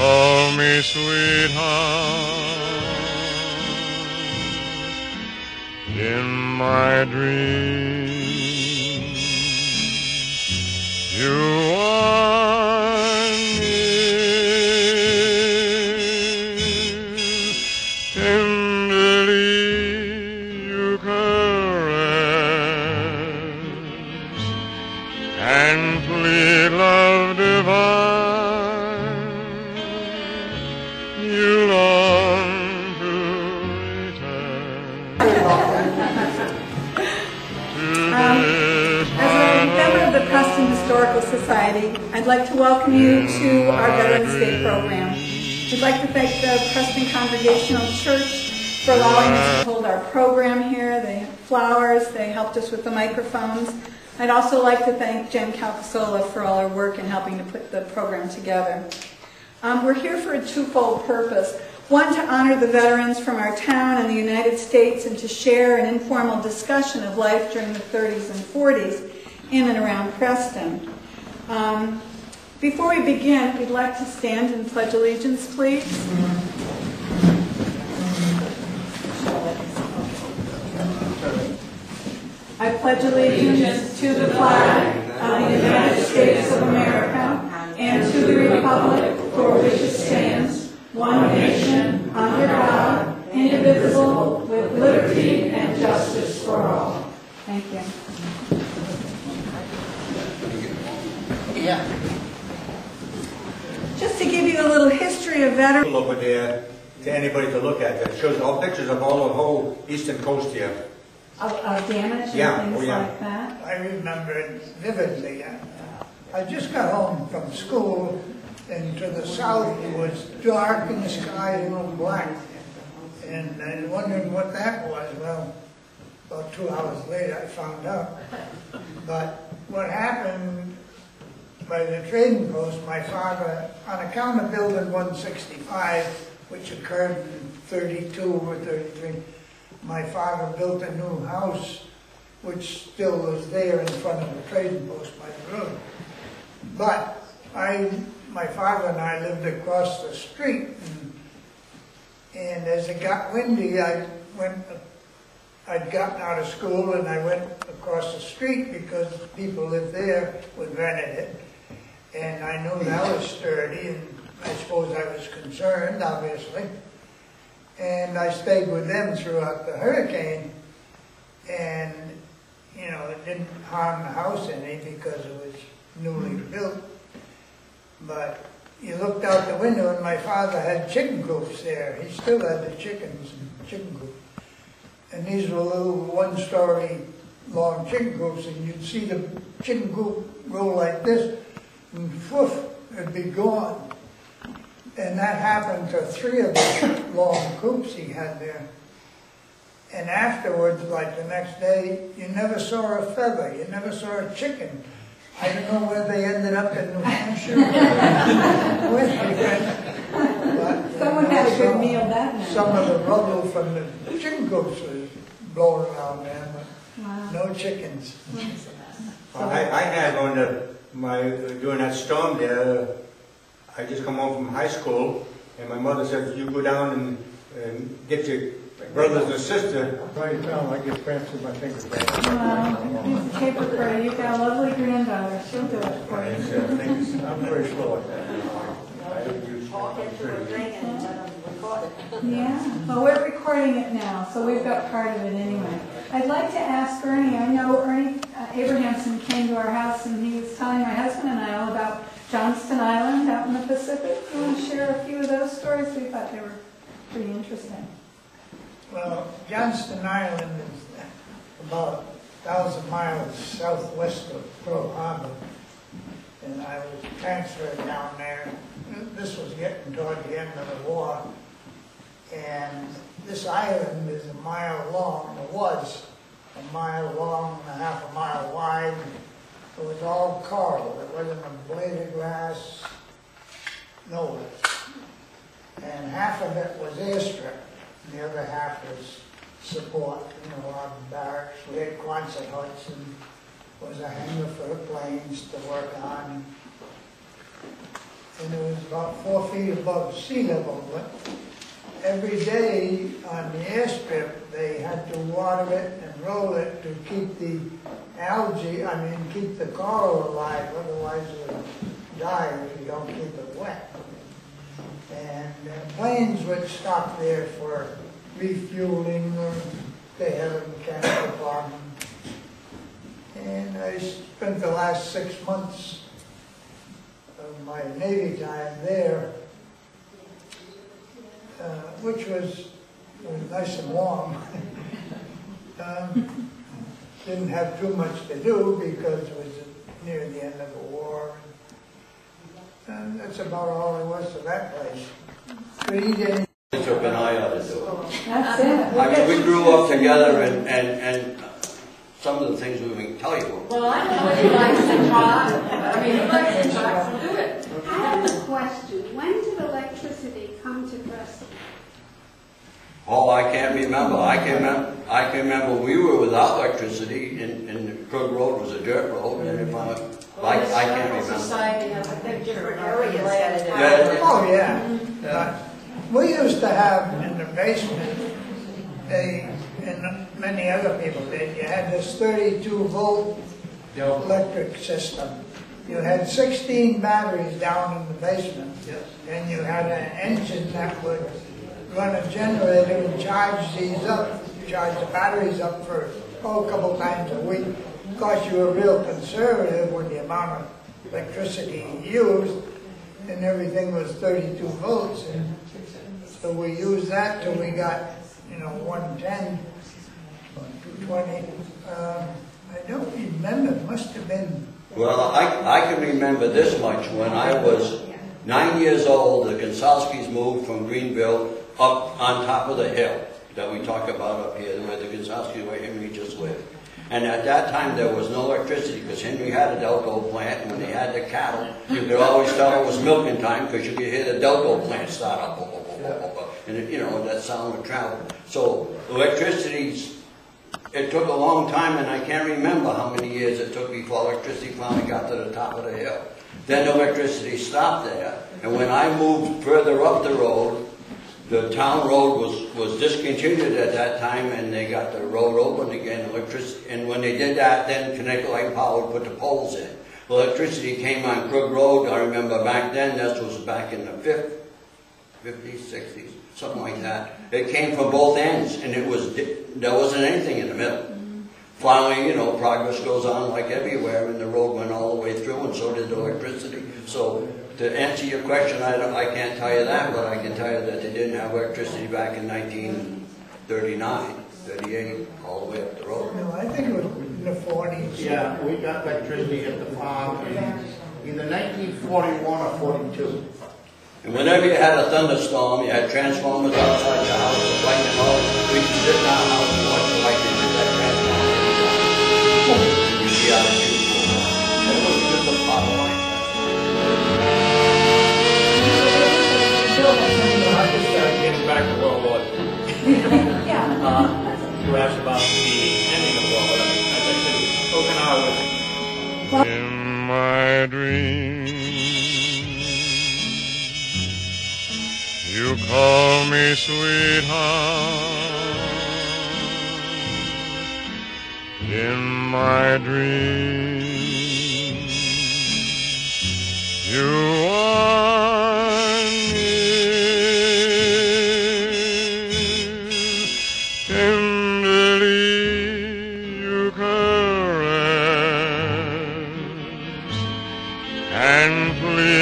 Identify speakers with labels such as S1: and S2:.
S1: call me sweetheart. In my dreams, you are near. Tenderly you caress and plead love divine. You long to return to this
S2: As a member of the Preston Historical Society, I'd like to welcome you to our Veterans Day program. We'd like to thank the Preston Congregational Church for allowing us to hold our program here. They had flowers, they helped us with the microphones. I'd also like to thank Jen Calcasola for all her work in helping to put the program together. We're here for a twofold purpose. One, to honor the veterans from our town and the United States and to share an informal discussion of life during the 30s and 40s in and around Preston. Before we begin, we'd like to stand and pledge allegiance, please. I pledge allegiance to the flag of the United States of America and to the republic for which it stands, one nation, under God, indivisible, with liberty and justice for all. Thank you.
S3: Yeah.
S2: Just to give you a little history of veterans.
S3: Over there to anybody to look at. That shows all pictures of all the whole eastern coast here.
S2: Of damage
S3: Yeah,
S2: and things
S3: yeah.
S2: like that.
S4: I remember it vividly. I just got home from school, and to the south it was dark in the sky and black. And I wondered what that was. Well, about 2 hours later I found out. But what happened by the trading post, my father, on account of building 165, which occurred in 32 or 33, my father built a new house, which still was there in front of the trading post by the road. But my father and I lived across the street, and as it got windy, I'd gotten out of school and I went across the street because people lived there who rented it, and I knew that was sturdy, and I suppose I was concerned, obviously. And I stayed with them throughout the hurricane, and, you know, it didn't harm the house any because it was newly built. But you looked out the window and my father had chicken coops there. He still had the chickens and chicken coops. And these were little one-story long chicken coops, and you'd see the chicken coop go like this, and woof, it'd be gone. And that happened to 3 of the long coops he had there. And afterwards, like the next day, you never saw a feather, you never saw a chicken. I don't know where they ended up in New Hampshire. But
S2: Someone had a good meal that night.
S4: some of the rubble from the chicken coops was blowing around there, but
S2: Wow.
S4: no chickens.
S3: I had during that storm there, I just come home from high school, and my mother said, you go down and get your brothers and sister.
S5: Right now, I get cramps in my fingers.
S2: Well, here's a paper for you. You've got a lovely granddaughter. She'll do it for you.
S5: I'm very slow at that.
S2: Yeah. Well, we're recording it now, so we've got part of it anyway. I'd like to ask Ernie. I know Ernie Abrahamson came to our house, and he was telling my husband and I all about Johnston Island out in the Pacific. Do you want to share a few of those stories? We thought they were pretty interesting.
S4: Well, Johnston Island is about 1,000 miles southwest of Pearl Harbor, and I was transferred down there. This was getting toward the end of the war, and this island is a mile long. It was a mile long and a half a mile wide. It was all coral. There wasn't a blade of grass, nowhere. And half of it was airstrip. The other half was support, our barracks. We had Quonset huts, and was a hangar for the planes to work on. and it was about 4 feet above sea level. But every day on the airstrip, they had to water it and roll it to keep the algae, keep the coral alive, otherwise it would die if you don't keep it wet. And planes would stop there for refueling, or they had a mechanical problem. And I spent the last 6 months of my Navy time there, which was nice and warm. Didn't have too much to do because it was near the end of the war. And that's about all there was to that place. But he didn't.
S6: Took an eye out to do it.
S2: That's it.
S6: We grew up together, and some of the things we can tell you.
S7: Well, I know what he likes to talk. I mean, he likes to talk, so do it.
S8: I have a question. When did electricity come to Preston?
S6: Oh, I can't remember. I can remember we were without electricity, and Krug Road was a dirt road, and if I can't remember.
S7: Society has, I think, different areas.
S6: Yeah.
S4: Oh, yeah. We used to have in the basement, and many other people did, you had this 32-volt electric system. You had 16 batteries down in the basement, and you had an engine that would run a generator and charge the batteries up for a couple times a week. Of course, you were real conservative with the amount of electricity you used, and everything was 32 volts. And so we used that till we got, 110 or 220. I don't remember, it must have been.
S6: Well, I can remember this much. When I was 9 years old, the Gonsalskis moved from Greenville up on top of the hill that we talk about up here, where the Gonsalskis, where Henry just lived. And at that time, there was no electricity because Henry had a Delco plant, and when they had the cattle, you could always tell it was milking time because you could hear the Delco plant start up. And that sound would travel. So electricity, it took a long time, and I can't remember how many years it took before electricity finally got to the top of the hill. Then electricity stopped there, and when I moved further up the road, the town road was discontinued at that time, and they got the road open again, electricity. And when they did that, then Connecticut Light and Power put the poles in. Electricity came on Krug Road, I remember back then, this was back in the 50s, 60s, something like that. It came from both ends, and there wasn't anything in the middle. Finally, progress goes on like everywhere, and the road went all the way through, and so did the electricity. So to answer your question, I can't tell you that, but I can tell you that they didn't have electricity back in 1939, 38, all the way up the road.
S4: No, I think it was in the 40s.
S5: Yeah, we got electricity at the farm in either 1941 or 42.
S6: And whenever you had a thunderstorm, you had transformers outside your house, the lightning house. We used to sit in our house and watch the lightning hit that transformer. You'd be out of here. It was just a power line.
S9: I just getting back to World War II. You asked about the ending of World War II. I think that Okinawa was
S1: In my dreams, you call me sweetheart. In my dreams, you are near. Tenderly you caress and please.